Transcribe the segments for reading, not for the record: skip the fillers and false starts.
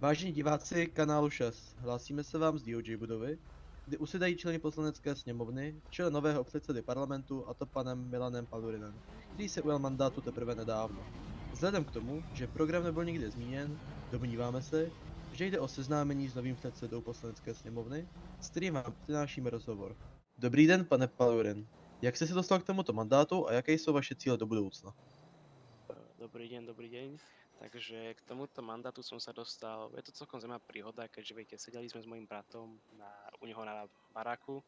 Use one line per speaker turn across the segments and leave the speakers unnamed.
Vážení diváci kanálu 6, hlásíme se vám z DOJ budovy, kdy usedají členy poslanecké sněmovny, čele nového předsedy parlamentu, a to panem Milanem Palurinem, který se ujal mandátu teprve nedávno. Vzhledem k tomu, že program nebyl nikdy zmíněn, domníváme se, že jde o seznámení s novým předsedou poslanecké sněmovny, s kterým vám přinášíme rozhovor. Dobrý den, pane Palurin. Jak jste se dostal k tomuto mandátu a jaké jsou vaše cíle do budoucna?
Dobrý deň, dobrý deň. Takže k tomuto mandátu som sa dostal, je to celkom zaujímavá príhoda, keďže viete, sedeli sme s mojim bratom u neho na baráku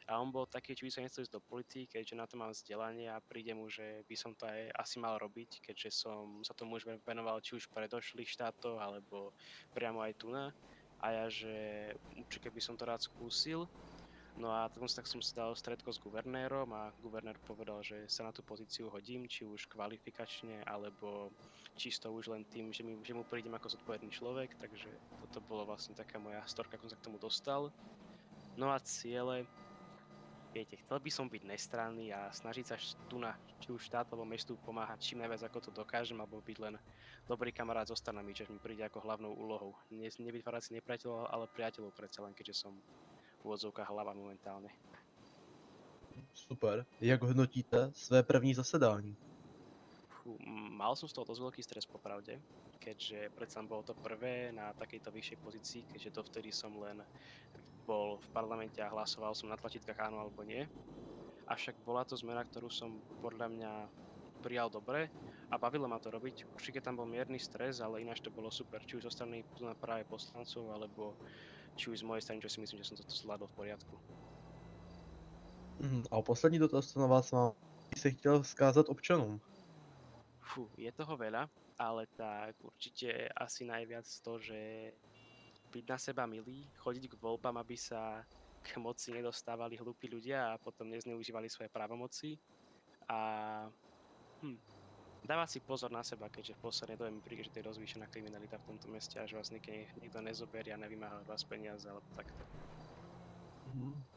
a on bol taký, či by som nechcel ísť do politiky, keďže na to mám vzdelanie a príde mu, že by som to aj asi mal robiť, keďže som sa tomu už venoval či už v predošlých štátoch, alebo priamo aj tu na. A ja, že určite by som to rád skúsil. No a tak som si dal stretko s guvernérom a guvernér povedal, že sa na tú pozíciu hodím, či už kvalifikačne, alebo čisto už len tým, že mu prídem ako zodpovedný človek, takže toto bolo vlastne taká moja storka, ako som sa k tomu dostal. No a ciele, viete, chcel by som byť nestranný a snažiť sa tu na či už štát alebo mestu pomáhať čím najviac ako to dokážem, alebo byť len dobrý kamarát so stranami, čo mi príde ako hlavnou úlohou. Nevytvárať si nepriateľov, ale priateľov predsa len, keďže som v úvodzovkách hlava momentálne.
Super. Jak hodnotíte své první zasedání?
Mal som z toho dosť veľký stres popravde, keďže predsa bolo to prvé na takejto vyššej pozícii, keďže dovtedy som len bol v parlamente a hlasoval som na tlačítkach áno alebo nie. Avšak bola to zmena, ktorú som podľa mňa prijal dobre a bavilo ma to robiť. Určite tam bol mierny stres, ale ináč to bolo super, či už zo strany práve poslancov, alebo či už z mojej strany, čo si myslím, že som to zvládol v poriadku.
A poslední dotaz, co na vás mám, se chtěl vzkázat občanům.
Je toho veľa, ale tak určite asi najviac to, že byť na seba milý, chodiť k voľbám, aby sa k moci nedostávali hlúpi ľudia a potom nezneužívali svoje právomoci a dávať si pozor na seba, keďže v poslednej dobe mi príde, že to je rozvýšená kriminalita v tomto meste a že vás niekto nezoberie a nevymáha od vás peniaze alebo takto.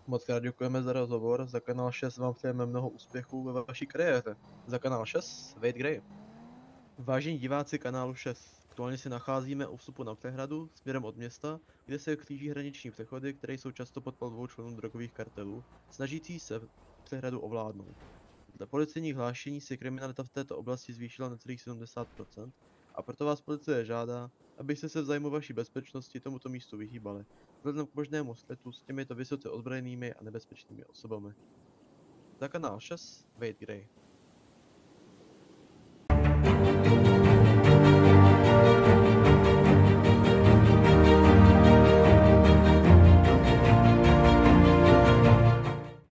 Moc krát děkujeme za rozhovor, za kanál 6 vám přejeme mnoho úspěchů ve vaší kariéře. Za kanál 6, Wade Gray. Vážení diváci kanálu 6, aktuálně se nacházíme u vstupu na přehradu směrem od města, kde se kříží hraniční přechody, které jsou často pod palbou členů drogových kartelů, snažící se přehradu ovládnout. Dle policejních hlášení se kriminalita v této oblasti zvýšila na celých 70%, a proto vás policie žádá, abyste se v zájmu vaší bezpečnosti tomuto místu vyhýbali, vzhledem k možnému střetu s těmito vysoce ozbrojenými a nebezpečnými osobami. Za kanál 6, Wade Gray.